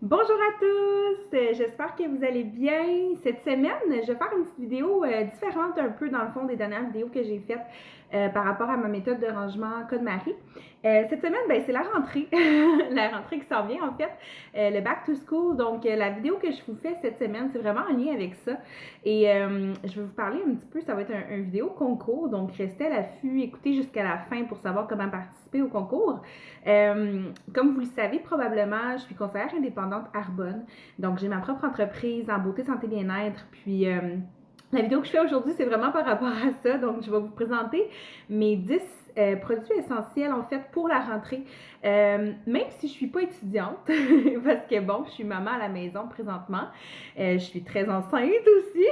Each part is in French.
Bonjour à tous, j'espère que vous allez bien. Cette semaine, je vais faire une petite vidéo différente un peu dans le fond des dernières vidéos que j'ai faites par rapport à ma méthode de rangement Code-Marie. Cette semaine, ben, c'est la rentrée, la rentrée qui s'en vient en fait, le back to school. Donc la vidéo que je vous fais cette semaine, c'est vraiment en lien avec ça. Et je vais vous parler un petit peu, ça va être un vidéo concours, donc restez à l'affût, écoutez jusqu'à la fin pour savoir comment participer au concours. Comme vous le savez probablement, je suis conseillère indépendante Arbonne. Donc, j'ai ma propre entreprise en beauté, santé, bien-être. Puis, la vidéo que je fais aujourd'hui, c'est vraiment par rapport à ça. Donc, je vais vous présenter mes 10 produits essentiels, en fait, pour la rentrée. Même si je ne suis pas étudiante, parce que, bon, je suis maman à la maison présentement. Je suis très enceinte aussi.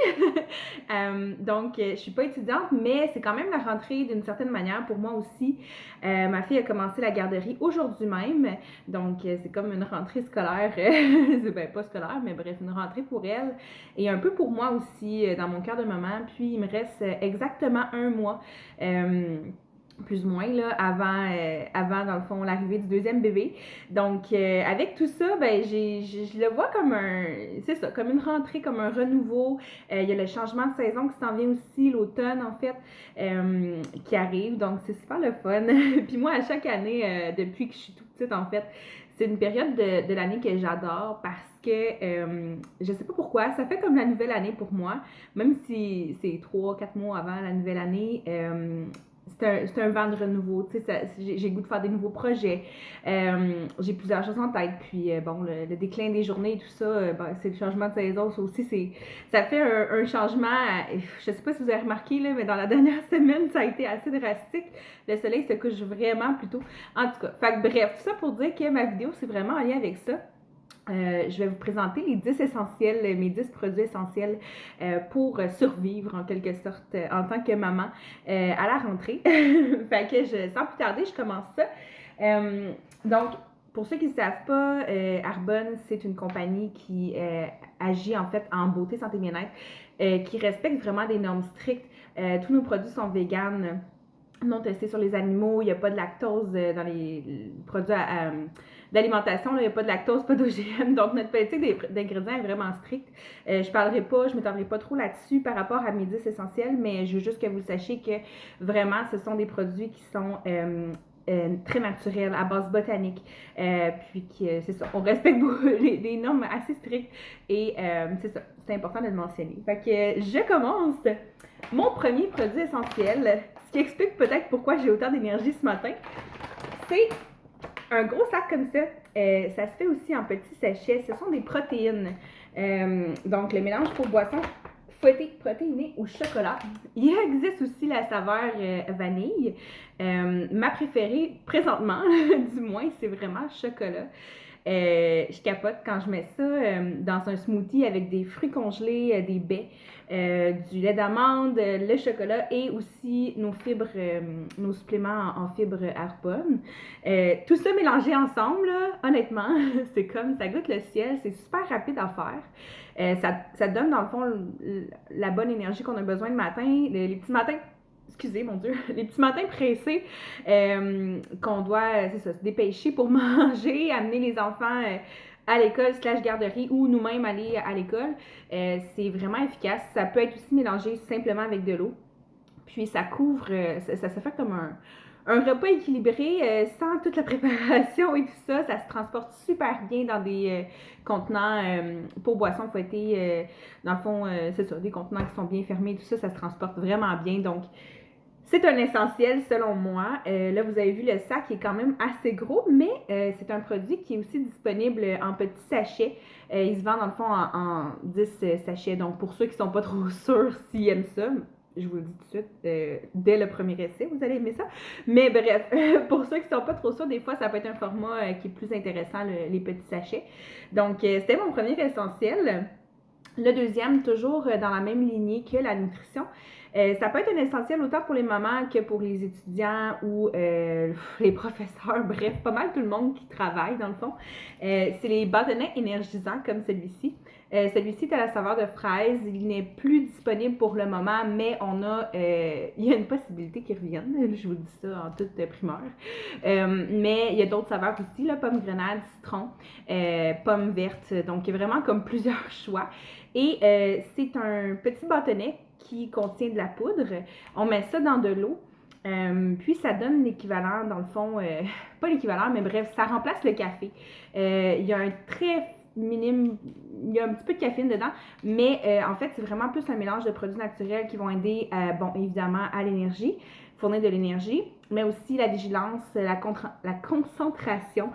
Donc, je ne suis pas étudiante, mais c'est quand même la rentrée d'une certaine manière pour moi aussi. Ma fille a commencé la garderie aujourd'hui même. Donc, c'est comme une rentrée scolaire. Ben, pas scolaire, mais bref, une rentrée pour elle. Et un peu pour moi aussi, dans mon cœur de maman. Puis, il me reste exactement un mois. Plus ou moins, là, avant dans le fond, l'arrivée du deuxième bébé. Donc, avec tout ça, ben, je le vois comme c'est ça, comme une rentrée, comme un renouveau. Il y a le changement de saison qui s'en vient aussi, l'automne, en fait, qui arrive. Donc, c'est super le fun. Puis moi, à chaque année, depuis que je suis toute petite, en fait, c'est une période de l'année que j'adore parce que je sais pas pourquoi, ça fait comme la nouvelle année pour moi, même si c'est 3, 4 mois avant la nouvelle année. C'est un vent de renouveau, tu sais, j'ai le goût de faire des nouveaux projets. J'ai plusieurs choses en tête, puis bon, le déclin des journées et tout ça, ben, c'est le changement de saison, ça aussi, ça fait un changement, je sais pas si vous avez remarqué, là, mais dans la dernière semaine, ça a été assez drastique. Le soleil se couche vraiment plus tôt. En tout cas, fait que bref, tout ça pour dire que ma vidéo, c'est vraiment en lien avec ça. Je vais vous présenter les 10 essentiels, mes 10 produits essentiels pour survivre en quelque sorte en tant que maman à la rentrée. Fait que sans plus tarder, je commence ça. Donc, pour ceux qui ne savent pas, Arbonne, c'est une compagnie qui agit en fait en beauté, santé, bien-être, qui respecte vraiment des normes strictes. Tous nos produits sont véganes, non testés sur les animaux, il n'y a pas de lactose dans les produits d'alimentation, il n'y a pas de lactose, pas d'OGM, donc notre politique d'ingrédients est vraiment stricte. Je ne m'étendrai pas trop là-dessus par rapport à mes 10 essentiels, mais je veux juste que vous sachiez que vraiment, ce sont des produits qui sont très naturels, à base botanique, puis que c'est ça, on respecte des normes assez strictes et c'est ça, c'est important de le mentionner. Fait que je commence. Mon premier produit essentiel, ce qui explique peut-être pourquoi j'ai autant d'énergie ce matin, c'est un gros sac comme ça. Ça se fait aussi en petits sachets. Ce sont des protéines. Donc, le mélange pour boisson fouettée, protéinée au chocolat. Il existe aussi la saveur vanille. Ma préférée, présentement, du moins, c'est vraiment chocolat. Je capote quand je mets ça dans un smoothie avec des fruits congelés, des baies, du lait d'amande, le chocolat et aussi nos fibres, nos suppléments en fibres Arbonne. Tout ça mélangé ensemble, là, honnêtement, c'est comme ça goûte le ciel, c'est super rapide à faire. Ça donne dans le fond la bonne énergie qu'on a besoin le matin, les petits matins. Excusez, mon Dieu, les petits matins pressés qu'on doit, c'est ça, se dépêcher pour manger, amener les enfants à l'école / garderie ou nous-mêmes aller à l'école. C'est vraiment efficace. Ça peut être aussi mélangé simplement avec de l'eau. Puis ça couvre, ça se fait comme un repas équilibré sans toute la préparation et tout ça. Ça se transporte super bien dans des contenants pour boissons fouettées. Dans le fond, c'est ça, des contenants qui sont bien fermés et tout ça, ça se transporte vraiment bien. Donc, c'est un essentiel selon moi. Là, vous avez vu le sac qui est quand même assez gros, mais c'est un produit qui est aussi disponible en petits sachets. Il se vend dans le fond en 10 sachets. Donc, pour ceux qui ne sont pas trop sûrs s'ils aiment ça, je vous le dis tout de suite, dès le premier essai, vous allez aimer ça. Mais bref, pour ceux qui ne sont pas trop sûrs, des fois, ça peut être un format qui est plus intéressant, les petits sachets. Donc, c'était mon premier essentiel. Le deuxième, toujours dans la même lignée que la nutrition, Ça peut être un essentiel autant pour les mamans que pour les étudiants ou les professeurs, bref, pas mal tout le monde qui travaille dans le fond. C'est les bâtonnets énergisants comme celui-ci. Celui-ci est à la saveur de fraise. Il n'est plus disponible pour le moment, mais il y a une possibilité qu'il revienne. Je vous dis ça en toute primeur. Mais il y a d'autres saveurs aussi, là, pomme grenade, citron, pomme verte. Donc, il y a vraiment comme plusieurs choix. Et c'est un petit bâtonnet qui contient de la poudre. On met ça dans de l'eau. Puis ça donne l'équivalent, dans le fond, pas l'équivalent, mais bref, ça remplace le café. Il y a un très minime, il y a un petit peu de caféine dedans, mais en fait, c'est vraiment plus un mélange de produits naturels qui vont aider, bon, évidemment, à l'énergie, fournir de l'énergie, mais aussi la vigilance, la concentration.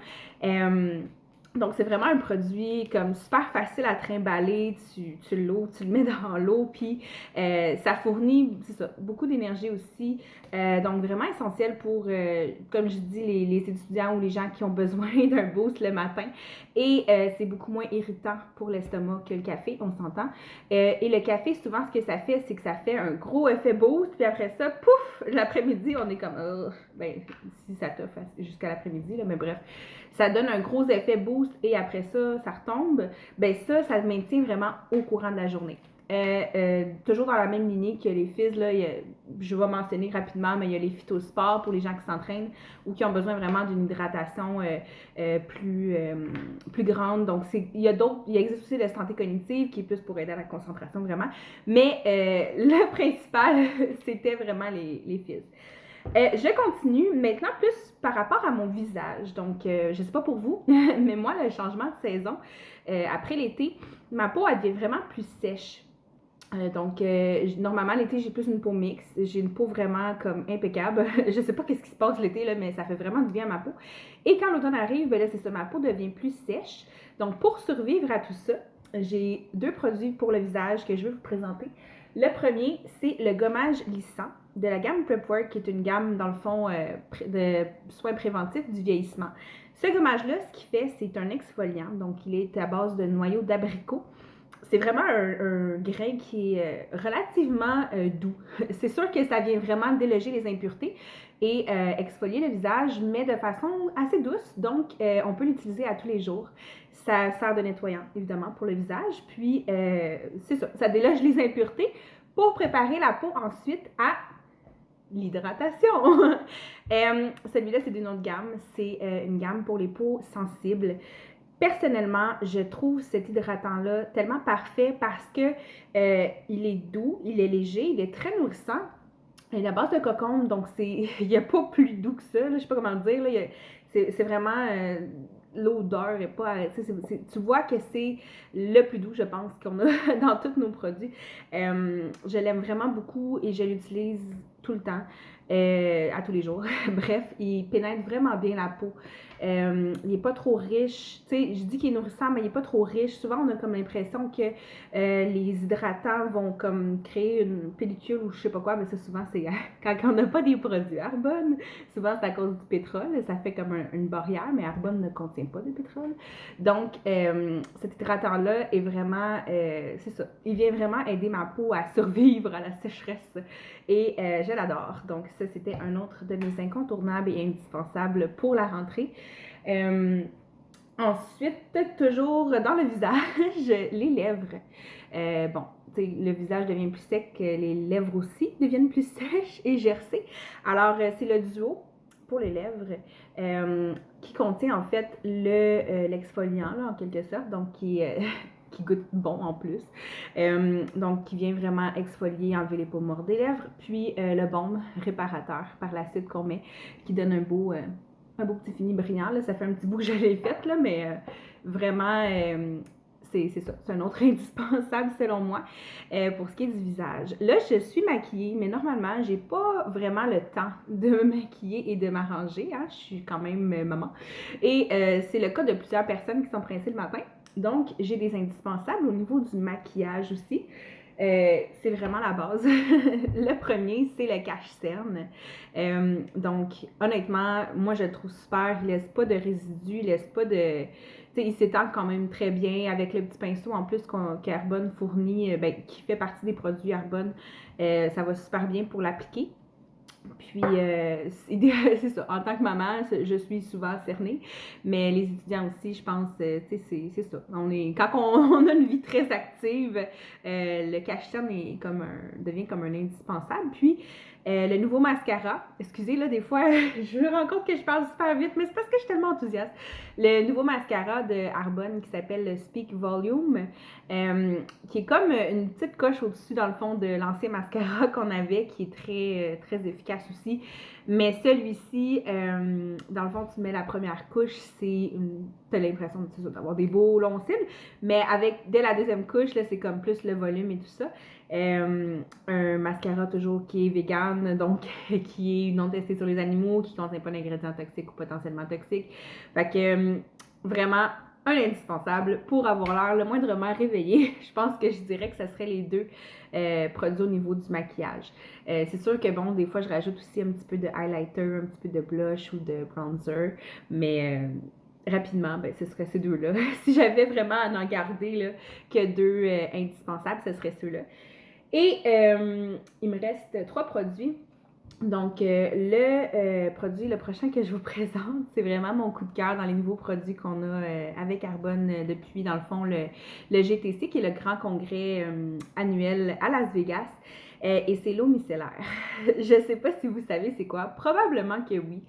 Donc, c'est vraiment un produit comme super facile à trimballer. Tu l'eau, tu le mets dans l'eau, puis ça fournit, c'est ça, beaucoup d'énergie aussi. Donc, vraiment essentiel pour, comme je dis, les étudiants ou les gens qui ont besoin d'un boost le matin. Et c'est beaucoup moins irritant pour l'estomac que le café, on s'entend. Et le café, souvent, ce que ça fait, c'est que ça fait un gros effet boost, puis après ça, pouf, l'après-midi, on est comme, ben, si ça t'offre jusqu'à l'après-midi, là, mais bref. Ça donne un gros effet boost et après ça, ça retombe. Ben ça maintient vraiment au courant de la journée. Toujours dans la même lignée que les fizz, là, je vais mentionner rapidement, mais il y a les phytosports pour les gens qui s'entraînent ou qui ont besoin vraiment d'une hydratation plus grande. Donc, il existe aussi la santé cognitive qui est plus pour aider à la concentration vraiment. Mais le principal, c'était vraiment les fizz. Je continue maintenant plus par rapport à mon visage. Donc, je ne sais pas pour vous, mais moi, le changement de saison, après l'été, ma peau, elle devient vraiment plus sèche. Donc, normalement, l'été, j'ai plus une peau mixte. J'ai une peau vraiment comme impeccable. Je ne sais pas qu'est-ce qui se passe l'été, là, mais ça fait vraiment du bien à ma peau. Et quand l'automne arrive, ben là, c'est ça, ma peau devient plus sèche. Donc, pour survivre à tout ça, j'ai 2 produits pour le visage que je vais vous présenter. Le premier, c'est le gommage lissant de la gamme Prepwork, qui est une gamme, dans le fond, de soins préventifs du vieillissement. Ce gommage-là, ce qu'il fait, c'est un exfoliant. Donc, il est à base de noyaux d'abricot. C'est vraiment un grain qui est relativement doux. C'est sûr que ça vient vraiment déloger les impuretés et exfolier le visage, mais de façon assez douce. Donc, on peut l'utiliser à tous les jours. Ça sert de nettoyant, évidemment, pour le visage. Puis, c'est ça, ça déloge les impuretés pour préparer la peau ensuite à l'hydratation. Celui-là, c'est d'une autre gamme. C'est une gamme pour les peaux sensibles. Personnellement, je trouve cet hydratant-là tellement parfait parce que il est doux, il est léger, il est très nourrissant. Il est à base de cocon, donc il n'y a pas plus doux que ça. Là, je ne sais pas comment le dire. C'est vraiment l'odeur est pas. Tu vois que c'est le plus doux, je pense, qu'on a dans tous nos produits. Je l'aime vraiment beaucoup et je l'utilise tout le temps. À tous les jours. Bref, il pénètre vraiment bien la peau. Il n'est pas trop riche. Tu sais, je dis qu'il est nourrissant, mais il n'est pas trop riche. Souvent, on a comme l'impression que les hydratants vont comme créer une pellicule ou je sais pas quoi, mais ça, souvent, c'est quand on n'a pas des produits Arbonne. Souvent, c'est à cause du pétrole. Ça fait comme une barrière, mais Arbonne ne contient pas de pétrole. Donc, cet hydratant-là est vraiment, c'est ça, il vient vraiment aider ma peau à survivre à la sécheresse. Et je l'adore. Donc, ça, c'était un autre de mes incontournables et indispensables pour la rentrée. Ensuite, toujours dans le visage, les lèvres. Bon, le visage devient plus sec, les lèvres aussi deviennent plus sèches et gercées. Alors, c'est le duo pour les lèvres qui contient en fait l'exfoliant, là, en quelque sorte, donc qui goûte bon en plus. Donc, qui vient vraiment exfolier, enlever les peaux mortes des lèvres. Puis, le baume réparateur par la suite qu'on met, qui donne un beau petit fini brillant. Là. Ça fait un petit bout que je l'ai fait, là, mais vraiment, c'est ça. C'est un autre indispensable selon moi pour ce qui est du visage. Là, je suis maquillée, mais normalement, j'ai pas vraiment le temps de me maquiller et de m'arranger. Hein? Je suis quand même maman. Et c'est le cas de plusieurs personnes qui sont pressées le matin. Donc, j'ai des indispensables au niveau du maquillage aussi. C'est vraiment la base. Le premier, c'est le cache-cerne. Donc, honnêtement, moi, je le trouve super. Il laisse pas de résidus, il laisse pas de sais, il s'étend quand même très bien avec le petit pinceau en plus qu'Arbonne fournit, qui fait partie des produits Arbonne. Ça va super bien pour l'appliquer. Puis, c'est ça. En tant que maman, je suis souvent cernée, mais les étudiants aussi, je pense, tu sais, c'est ça. Quand on a une vie très active, le cache-cerne devient comme un indispensable. Puis, le nouveau mascara, excusez, là, des fois, je me rends compte que je parle super vite, mais c'est parce que je suis tellement enthousiaste. Le nouveau mascara de Arbonne qui s'appelle le Speak Volume, qui est comme une petite coche au-dessus, dans le fond, de l'ancien mascara qu'on avait, qui est très, très efficace aussi. Mais celui-ci, dans le fond, tu mets la première couche, t'as l'impression d'avoir des beaux longs cils, mais dès la deuxième couche, là, c'est comme plus le volume et tout ça. Un mascara toujours qui est vegan, donc qui est non testé sur les animaux, qui ne contient pas d'ingrédients toxiques ou potentiellement toxiques. Fait que vraiment un indispensable pour avoir l'air le moindrement réveillé. Je pense que je dirais que ce serait les deux produits au niveau du maquillage. C'est sûr que bon, des fois je rajoute aussi un petit peu de highlighter, un petit peu de blush ou de bronzer, mais rapidement, ce serait ces deux-là. Si j'avais vraiment à en garder là, que deux indispensables, ce serait ceux-là. Et il me reste 3 produits. Donc, le prochain que je vous présente, c'est vraiment mon coup de cœur dans les nouveaux produits qu'on a avec Arbonne depuis, dans le fond, le GTC, qui est le grand congrès annuel à Las Vegas. Et c'est l'eau micellaire. Je ne sais pas si vous savez c'est quoi. Probablement que oui.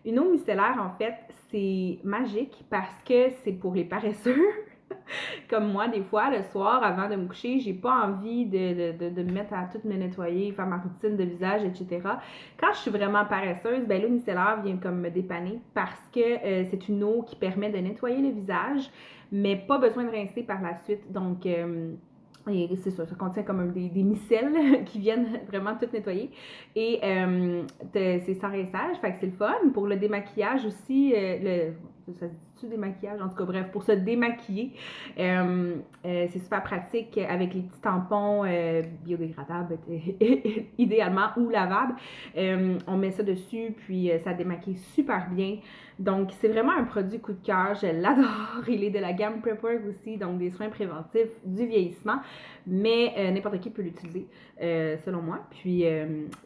Une eau micellaire, en fait, c'est magique parce que c'est pour les paresseux. Comme moi, des fois, le soir, avant de me coucher, j'ai pas envie de me mettre à tout me nettoyer, faire ma routine de visage, etc. Quand je suis vraiment paresseuse, l'eau micellaire vient comme me dépanner parce que c'est une eau qui permet de nettoyer le visage, mais pas besoin de rincer par la suite. Donc, et c'est ça contient comme des micelles qui viennent vraiment tout nettoyer. Et c'est sans rinçage, fait que c'est le fun. Pour le démaquillage aussi, ça se dit-tu démaquillage? En tout cas, bref, pour se démaquiller, c'est super pratique avec les petits tampons biodégradables, idéalement, ou lavables. On met ça dessus, puis ça démaquille super bien. Donc, c'est vraiment un produit coup de cœur. Je l'adore. Il est de la gamme Prepwork aussi, donc des soins préventifs du vieillissement. Mais n'importe qui peut l'utiliser, selon moi. Puis,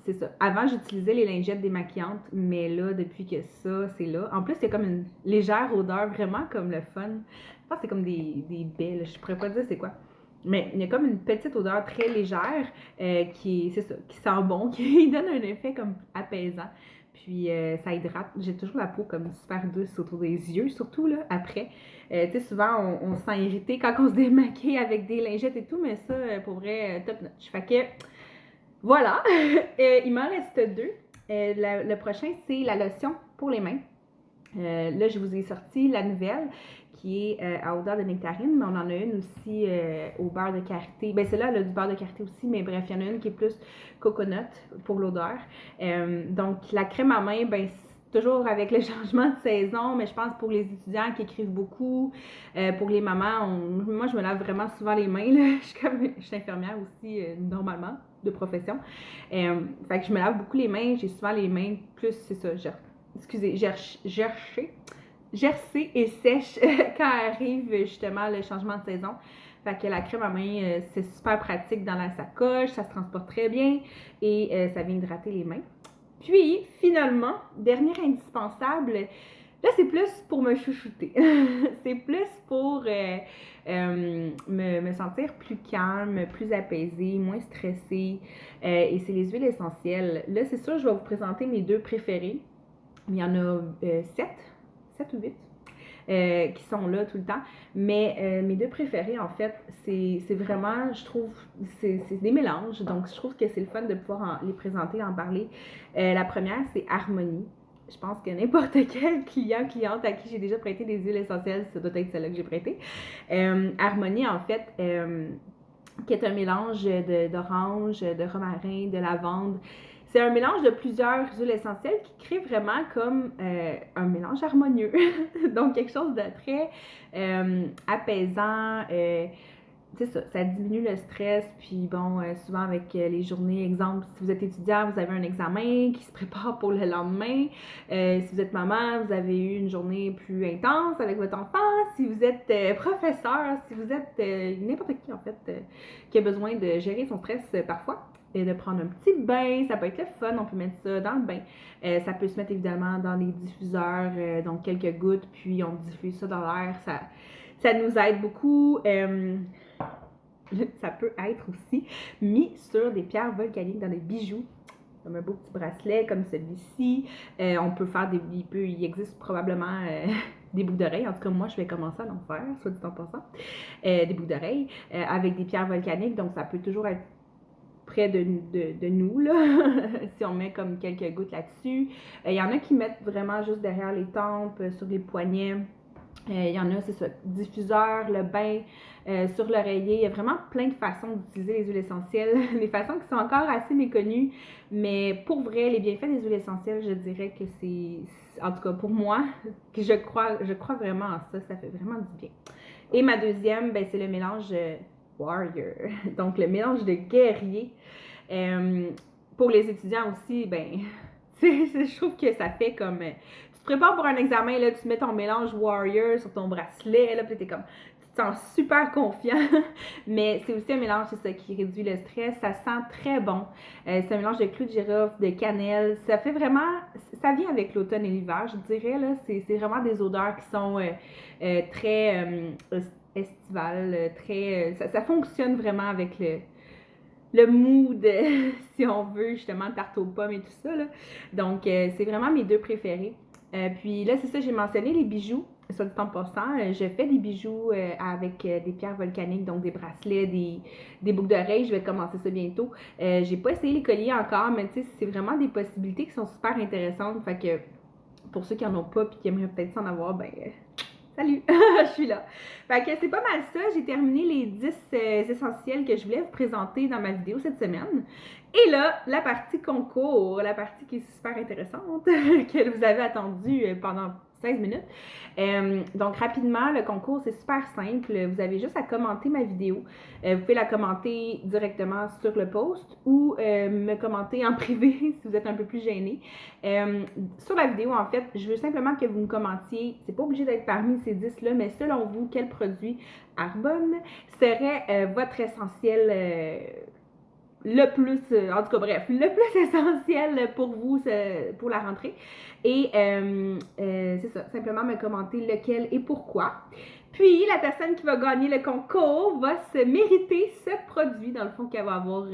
c'est ça. Avant, j'utilisais les lingettes démaquillantes, mais là, depuis que ça, c'est là. En plus, il y a comme une légère odeur, vraiment comme le fun. Je pense que c'est comme des baies, là. Je pourrais pas dire c'est quoi. Mais il y a comme une petite odeur très légère qui sent bon, qui donne un effet comme apaisant. Puis ça hydrate. J'ai toujours la peau comme super douce autour des yeux, surtout là, après. Tu sais, souvent, on se sent irrité quand on se démaquille avec des lingettes et tout, mais ça, pour vrai, top notch. Fait que, voilà. Il m'en reste 2. Le prochain, c'est la lotion pour les mains. Là, je vous ai sorti la nouvelle qui est à odeur de nectarine, mais on en a une aussi au beurre de karité. Celle-là, elle a du beurre de karité aussi, mais bref, il y en a une qui est plus coconut pour l'odeur. Donc, la crème à main, c'est toujours avec le changement de saison, mais je pense pour les étudiants qui écrivent beaucoup, pour les mamans, moi, je me lave vraiment souvent les mains. Là. Je suis infirmière aussi, normalement, de profession. Fait que je me lave beaucoup les mains. J'ai souvent les mains plus, c'est ça, gercée et sèche quand arrive justement le changement de saison. Fait que la crème à main, c'est super pratique dans la sacoche, ça se transporte très bien et ça vient hydrater les mains. Puis, finalement, dernier indispensable, là, c'est plus pour me chouchouter. C'est plus pour me sentir plus calme, plus apaisée, moins stressée. Et c'est les huiles essentielles. Là, c'est sûr, je vais vous présenter mes 2 préférés. Il y en a 7 ou 8 qui sont là tout le temps. Mais mes 2 préférés, en fait, c'est vraiment, je trouve, c'est des mélanges. Donc, je trouve que c'est le fun de pouvoir les présenter, en parler. La première, c'est Harmonie. Je pense que n'importe quel cliente à qui j'ai déjà prêté des huiles essentielles, ça doit être celle-là que j'ai prêtée. Harmonie, en fait, qui est un mélange d'orange, de romarin, de lavande. C'est un mélange de plusieurs huiles essentielles qui crée vraiment comme un mélange harmonieux. Donc, quelque chose de très apaisant, c'est ça, ça diminue le stress, puis bon, souvent avec les journées, exemple, si vous êtes étudiant, vous avez un examen qui se prépare pour le lendemain, si vous êtes maman, vous avez eu une journée plus intense avec votre enfant, si vous êtes professeur, si vous êtes n'importe qui en fait, qui a besoin de gérer son stress parfois, et de prendre un petit bain, ça peut être le fun, on peut mettre ça dans le bain, ça peut se mettre évidemment dans les diffuseurs, donc quelques gouttes, puis on diffuse ça dans l'air, ça nous aide beaucoup. Ça peut être aussi mis sur des pierres volcaniques dans des bijoux, comme un beau petit bracelet comme celui-ci. On peut faire il existe probablement des boucles d'oreilles. En tout cas, moi, je vais commencer à en faire, soit dit en passant. Des boucles d'oreilles avec des pierres volcaniques. Donc, ça peut toujours être près de nous, là, si on met comme quelques gouttes là-dessus. Il y en a qui mettent vraiment juste derrière les tempes, sur les poignets. Il y en a, c'est ça, diffuseur, le bain, sur l'oreiller. Il y a vraiment plein de façons d'utiliser les huiles essentielles. Des façons qui sont encore assez méconnues, mais pour vrai, les bienfaits des huiles essentielles, je dirais que c'est, en tout cas pour moi, que je crois vraiment en ça. Ça fait vraiment du bien. Et ma deuxième, ben, c'est le mélange Warrior. Donc, le mélange de guerrier. Pour les étudiants aussi, ben, je trouve que ça fait comme... tu te prépares pour un examen, là, tu mets ton mélange Warrior sur ton bracelet, là, puis t'es comme... Tu te sens super confiant. Mais c'est aussi un mélange, c'est ça, qui réduit le stress. Ça sent très bon. C'est un mélange de clous de girofle, de cannelle. Ça fait vraiment... Ça vient avec l'automne et l'hiver, je dirais, là. C'est vraiment des odeurs qui sont très estivales, très... ça fonctionne vraiment avec le mood, si on veut, justement, tarte aux pommes et tout ça, là. Donc, c'est vraiment mes deux préférés. Puis là, c'est ça, j'ai mentionné les bijoux, soit dit en passant. Je fais des bijoux avec des pierres volcaniques, donc des bracelets, des boucles d'oreilles. Je vais commencer ça bientôt. J'ai pas essayé les colliers encore, mais tu sais, c'est vraiment des possibilités qui sont super intéressantes. Fait que pour ceux qui en ont pas puis qui aimeraient peut-être s'en avoir, ben... salut, je suis là. Fait que c'est pas mal ça. J'ai terminé les 10 essentiels que je voulais vous présenter dans ma vidéo cette semaine. Et là, la partie concours, la partie qui est super intéressante, que vous avez attendue pendant 16 minutes. Donc, rapidement, le concours, c'est super simple. Vous avez juste à commenter ma vidéo. Vous pouvez la commenter directement sur le post ou me commenter en privé si vous êtes un peu plus gêné. Sur la vidéo, en fait, je veux simplement que vous me commentiez. C'est pas obligé d'être parmi ces 10-là, mais selon vous, quel produit Arbonne serait votre essentiel le plus, en tout cas bref, le plus essentiel pour vous, pour la rentrée. Et c'est ça, simplement me commenter lequel et pourquoi. Puis, la personne qui va gagner le concours va se mériter ce produit, dans le fond, qu'elle va avoir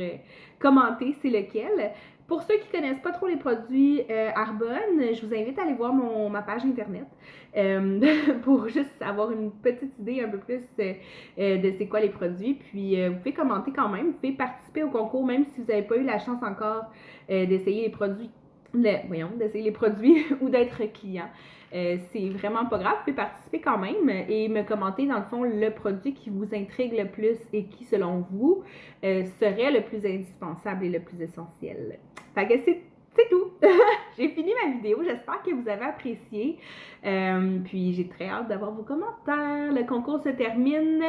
commenté, c'est lequel. Pour ceux qui ne connaissent pas trop les produits Arbonne, je vous invite à aller voir ma page internet pour juste avoir une petite idée un peu plus de c'est quoi les produits. Puis vous pouvez commenter quand même, vous pouvez participer au concours même si vous n'avez pas eu la chance encore d'essayer les produits. D'essayer les produits ou d'être client. C'est vraiment pas grave, vous pouvez participer quand même et me commenter dans le fond le produit qui vous intrigue le plus et qui selon vous serait le plus indispensable et le plus essentiel. Fait que c'est tout. J'ai fini ma vidéo. J'espère que vous avez apprécié. Puis j'ai très hâte d'avoir vos commentaires. Le concours se termine.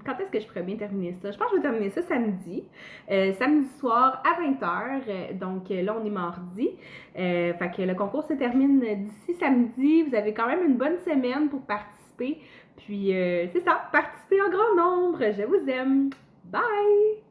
Quand est-ce que je pourrais bien terminer ça? Je pense que je vais terminer ça samedi. Samedi soir à 20h. Donc là, on est mardi. Fait que le concours se termine d'ici samedi. Vous avez quand même une bonne semaine pour participer. Puis c'est ça, participez en grand nombre. Je vous aime. Bye!